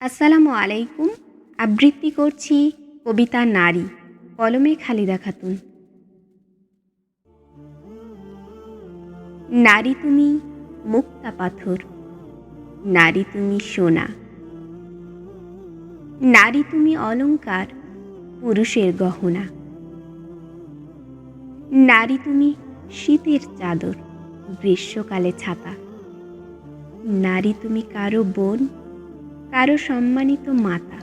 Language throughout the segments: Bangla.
আসসালামু আলাইকুম। আবৃত্তি করছি কবিতা নারী, কলমে খালিদা খাতুন। নারী তুমি মুক্তা পাথর, নারী তুমি সোনা, নারী তুমি অলংকার, পুরুষের গহনা। নারী তুমি শীতের চাদর, গ্রীষ্মকালে ছাতা। নারী তুমি কারো বোন, কারো সম্মানিত মাতা।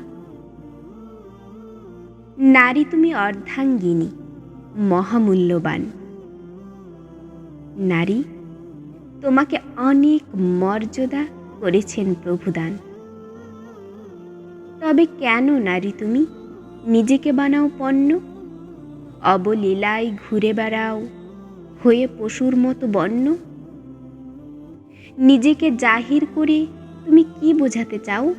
নারী তুমি অর্ধাঙ্গিনী, মহামূল্যবান। নারী তোমাকে অনেক মর্যাদা করেছেন প্রভুদান। তবে কেন নারী তুমি নিজেকে বানাও পণ্য? অবলীলায় ঘুরে বেড়াও হয়ে পশুর মতো বন্য। নিজেকে জাহির করে তুমি কি বোঝাতে চাও?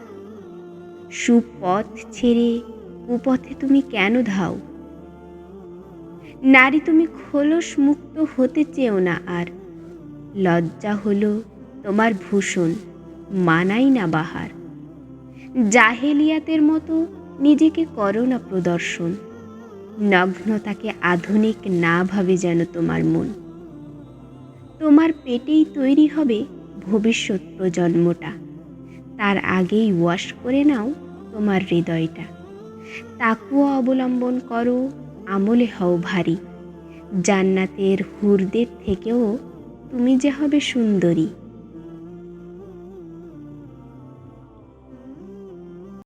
সুপথ ছেড়ে কুপথে তুমি কেন ধাও? নারী তুমি খোলস মুক্ত হতে চেও না আর। লজ্জা হলো তোমার ভূষণ, মানাই না বাহার। জাহেলিয়াতের মতো নিজেকে করো না প্রদর্শন। নগ্নতাকে আধুনিক না ভাবে যেন তোমার মন। তোমার পেটেই তৈরি হবে ভবিষ্যৎ প্রজন্মটা। তার আগেই ওয়াশ করে নাও তোমার হৃদয়টা। তাকুয়া অবলম্বন করো, আমলে হও ভারী। জান্নাতের হুরদের থেকেও তুমি যে হবে সুন্দরী।